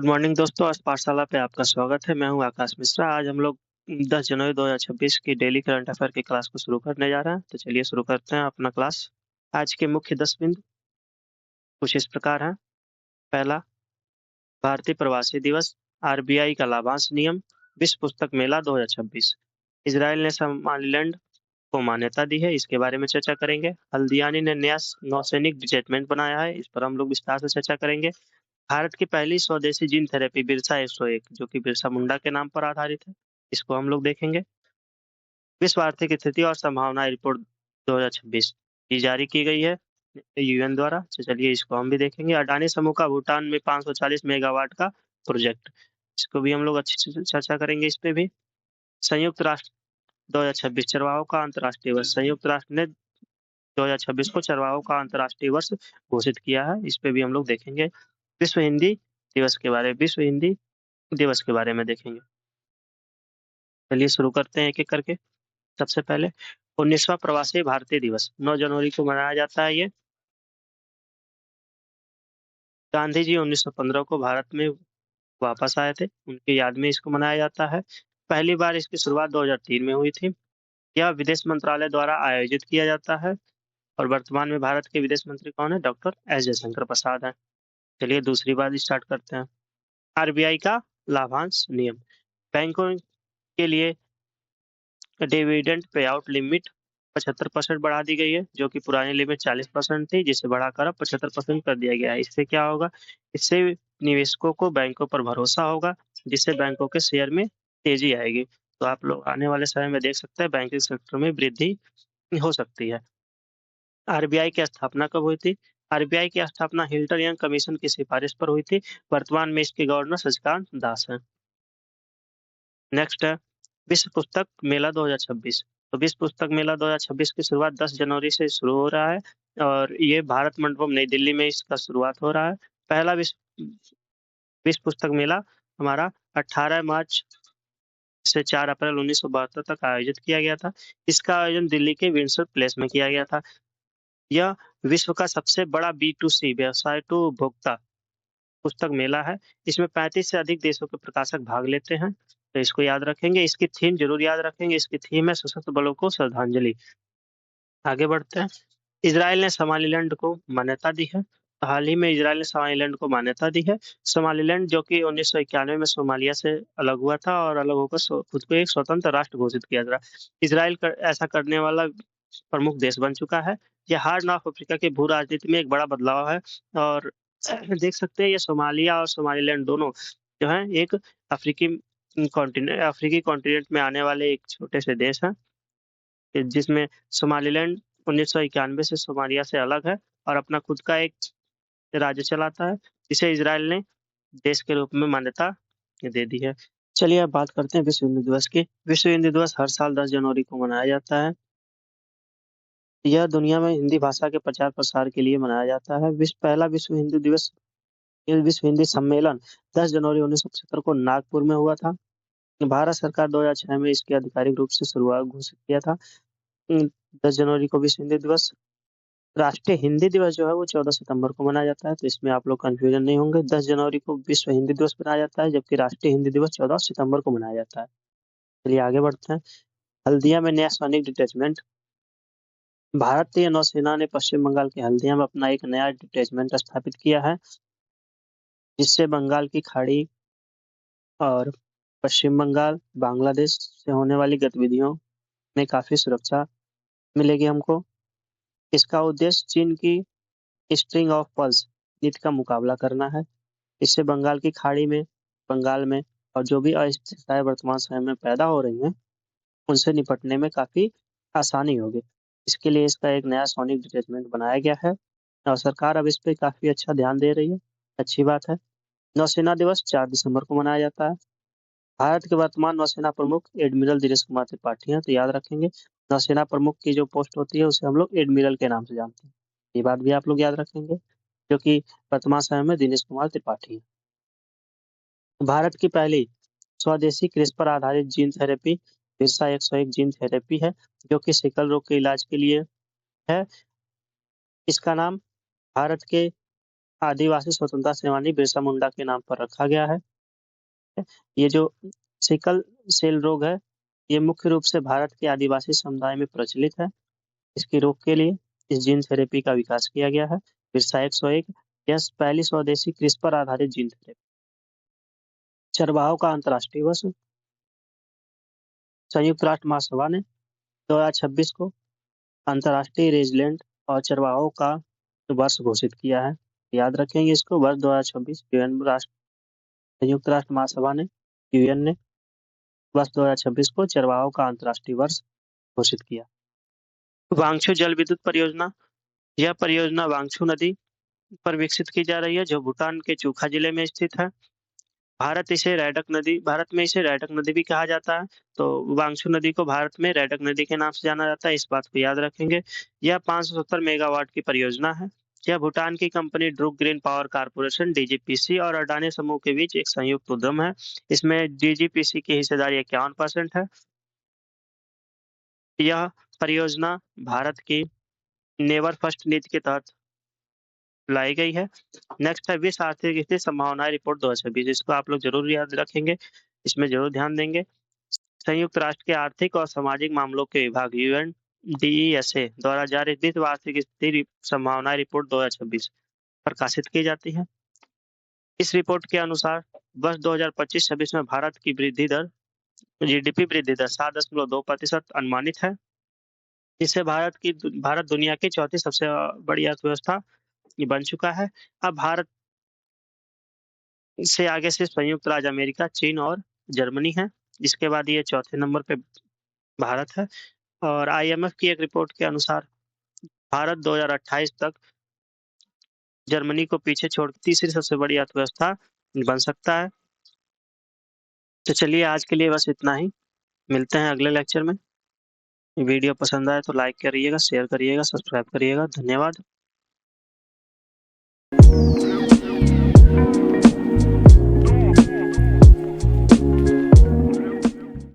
Good morning दोस्तों, आज पाठशाला पे आपका स्वागत है। मैं हूँ आकाश मिश्रा। आज हम लोग 10 जनवरी 2026 की डेली करंट अफेयर की क्लास को शुरू करने जा रहे हैं। तो चलिए शुरू करते हैं अपना क्लास। आज के मुख्य 10 बिंदु कुछ इस प्रकार हैं। पहला, भारतीय प्रवासी दिवस, आरबीआई का लाभांश नियम, विश्व पुस्तक मेला 2026, इजराइल ने सोमालिलैंड को मान्यता दी है, इसके बारे में चर्चा करेंगे। हल्दियानी ने नया नौसैनिक डिटैचमेंट बनाया है, इस पर हम लोग विस्तार से चर्चा करेंगे। भारत की पहली स्वदेशी जीन थेरेपी बिरसा 101 जो कि बिरसा मुंडा के नाम पर आधारित है, इसको हम लोग देखेंगे। विश्व आर्थिक स्थिति और संभावनाएं रिपोर्ट 2026 ये जारी की गई है यूएन द्वारा। तो चलिए इसको हम भी देखेंगे। अडानी समूह का भूटान में 540 मेगावाट का प्रोजेक्ट, इसको भी हम लोग अच्छी से चर्चा करेंगे इस पे भी। संयुक्त राष्ट्र 2026 चरवाहों का अंतर्राष्ट्रीय वर्ष, संयुक्त राष्ट्र ने 2026 को चरवाहों का अंतर्राष्ट्रीय वर्ष घोषित किया है, इस पे भी हम लोग देखेंगे। विश्व हिंदी दिवस के बारे में देखेंगे। चलिए शुरू करते हैं एक एक करके। सबसे पहले 19वां प्रवासी भारतीय दिवस 9 जनवरी को मनाया जाता है। ये गांधी जी 1915 को भारत में वापस आए थे, उनकी याद में इसको मनाया जाता है। पहली बार इसकी शुरुआत 2003 में हुई थी। यह विदेश मंत्रालय द्वारा आयोजित किया जाता है और वर्तमान में भारत के विदेश मंत्री कौन है? डॉक्टर एस जयशंकर प्रसाद है। चलिए दूसरी बात स्टार्ट करते हैं। आरबीआई का लाभांश नियम, बैंकों के लिए डिविडेंड पे आउट लिमिट 75% बढ़ा दी गई है, जो कि पुरानी लिमिट 40% थी, जिसे बढ़ाकर अब 75% कर दिया गया है। इससे क्या होगा? इससे निवेशकों को बैंकों पर भरोसा होगा, जिससे बैंकों के शेयर में तेजी आएगी। तो आप लोग आने वाले समय में देख सकते हैं बैंकिंग सेक्टर में वृद्धि हो सकती है। आरबीआई की स्थापना कब हुई थी? आरबीआई की स्थापना हिल्टन यंग कमीशन की सिफारिश पर हुई थी। वर्तमान में इसके गवर्नर शशिकांत दास हैं। नेक्स्ट है विश्व पुस्तक मेला 2026। तो विश्व पुस्तक मेला 2026 की शुरुआत 10 जनवरी से शुरू हो रहा है और ये भारत मंडपम नई दिल्ली में इसका शुरुआत हो रहा है। पहला विश्व विश्व पुस्तक मेला हमारा 18 मार्च से 4 अप्रैल 1972 तक आयोजित किया गया था। इसका आयोजन दिल्ली के विंडसर प्लेस में किया गया था। यह विश्व का सबसे बड़ा B2C व्यवसाय टू उपभोक्ता पुस्तक मेला है। इसमें 35 से अधिक देशों के प्रकाशक भाग लेते हैं, तो इसको याद रखेंगे। इसकी थीम जरूर याद रखेंगे, इसकी थीम है सशस्त्र बलों को श्रद्धांजलि। आगे बढ़ते हैं। इजराइल ने सोमालिलैंड को मान्यता दी है। हाल ही में इजराइल ने सोमालिलैंड को मान्यता दी है। सोमालिलैंड जो कि 1991 में सोमालिया से अलग हुआ था और अलग होकर खुद को एक स्वतंत्र राष्ट्र घोषित किया था। इजराइल ऐसा करने वाला प्रमुख देश बन चुका है। यह हार्न ऑफ अफ्रीका के भू राजनीति में एक बड़ा बदलाव है और देख सकते हैं ये सोमालिया और सोमालिलैंड दोनों जो है एक अफ्रीकी अफ्रीकी कॉन्टिनेंट में आने वाले एक छोटे से देश हैं, जिसमें सोमालिलैंड 1991 से सोमालिया से अलग है और अपना खुद का एक राज्य चलाता है, जिसे इजराइल ने देश के रूप में मान्यता दे दी है। चलिए अब बात करते हैं विश्व हिंदी दिवस की। विश्व हिंदी दिवस हर साल 10 जनवरी को मनाया जाता है। यह दुनिया में हिंदी भाषा के प्रचार प्रसार के लिए मनाया जाता है। पहला विश्व हिंदी दिवस विश्व हिंदी सम्मेलन 10 जनवरी 1975 को नागपुर में हुआ था। भारत सरकार 2006 में इसके आधिकारिक रूप से शुरुआत घोषित किया था। 10 जनवरी को विश्व हिंदी दिवस। राष्ट्रीय हिंदी दिवस जो है वो 14 सितंबर को मनाया जाता है, तो इसमें आप लोग कंफ्यूजन नहीं होंगे। 10 जनवरी को विश्व हिंदी दिवस मनाया जाता है, जबकि राष्ट्रीय हिंदी दिवस 14 सितंबर को मनाया जाता है। चलिए आगे बढ़ते हैं। हल्दिया में नया सैनिक डिटैचमेंट। भारतीय नौसेना ने पश्चिम बंगाल के हल्दिया में अपना एक नया डिटैचमेंट स्थापित किया है, जिससे बंगाल की खाड़ी और पश्चिम बंगाल, बांग्लादेश से होने वाली गतिविधियों में काफी सुरक्षा मिलेगी हमको। इसका उद्देश्य चीन की स्ट्रिंग ऑफ पर्ल्स नीति का मुकाबला करना है। इससे बंगाल की खाड़ी में, बंगाल में और जो भी अस्थिरताएं वर्तमान समय में पैदा हो रही हैं, उनसे निपटने में काफी आसानी होगी। इसके लिए इसका एक नया सैनिक डिटैचमेंट बनाया गया है और सरकार अब इस पे काफी अच्छा ध्यान दे रही है, अच्छी बात है। नौसेना दिवस 4 दिसंबर को मनाया जाता है। भारत के वर्तमान नौसेना प्रमुख एडमिरल दिनेश कुमार त्रिपाठी हैं, तो याद रखेंगे नौसेना प्रमुख की जो पोस्ट होती है उसे हम लोग एडमिरल के नाम से जानते हैं। ये बात भी आप लोग याद रखेंगे, जो कि वर्तमान समय में दिनेश कुमार त्रिपाठी हैं। भारत की पहली स्वदेशी क्रिस्पर आधारित gene therapy Birsa 101 gene therapy है, जो कि सिकल रोग के इलाज के लिए है। इसका नाम भारत के आदिवासी स्वतंत्रता सेनानी बिरसा मुंडा के नाम पर रखा गया है। ये जो सिकल सेल रोग है, ये मुख्य रूप से भारत के आदिवासी समुदाय में प्रचलित है। इसकी रोक के लिए इस जीन थेरेपी का विकास किया गया है। बिरसा 101 यह पहली स्वदेशी क्रिस्पर आधारित जीन थेरेपी। चरवाहों का अंतर्राष्ट्रीय वर्ष संयुक्त राष्ट्र महासभा ने 2026 को अंतर्राष्ट्रीय रेजिडेंट और चरवाहों का वर्ष घोषित किया है। याद रखेंगे इसको, वर्ष 2026 संयुक्त राष्ट्र महासभा ने यूएन ने वर्ष 2026 को चरवाहों का अंतर्राष्ट्रीय वर्ष घोषित किया। वांगछू जल विद्युत परियोजना, यह परियोजना वांगछू नदी पर विकसित की जा रही है, जो भूटान के चूखा जिले में स्थित है। भारत में इसे रैडक नदी भी कहा जाता है। तो वांगछू नदी को भारत में रैडक नदी के नाम से जाना जाता है, इस बात को याद रखेंगे। यह 570 मेगावाट की परियोजना है। यह भूटान की company Druk green power corporation DGPC और अडानी समूह के बीच एक संयुक्त उद्यम है। इसमें डीजीपीसी की हिस्सेदारी 51% है। यह परियोजना भारत की नेवर फर्स्ट नीति के तहत लाई गई है। नेक्स्ट है विश्व आर्थिक स्थिति संभावनाएं रिपोर्ट 2020। इसको आप लोग जरूर याद रखेंगे, इसमें जरूर ध्यान देंगे। संयुक्त राष्ट्र के आर्थिक और सामाजिक मामलों के विभाग UNDESA द्वारा जारी विश्व आर्थिक स्थिति संभावनाएं रिपोर्ट 2026 प्रकाशित की जाती है। इस रिपोर्ट के अनुसार वर्ष 2025-26 में भारत की वृद्धि दर GDP वृद्धि दर 7.2% अनुमानित है। इससे भारत दुनिया की चौथी सबसे बड़ी अर्थव्यवस्था बन चुका है। अब भारत से आगे से संयुक्त राज्य अमेरिका, चीन और जर्मनी है। इसके बाद ये चौथे नंबर पे भारत है। और IMF की एक रिपोर्ट के अनुसार भारत 2028 तक जर्मनी को पीछे छोड़ तीसरी सबसे बड़ी अर्थव्यवस्था बन सकता है। तो चलिए आज के लिए बस इतना ही, मिलते हैं अगले लेक्चर में। वीडियो पसंद आए तो लाइक करिएगा, शेयर करिएगा, सब्सक्राइब करिएगा। धन्यवाद।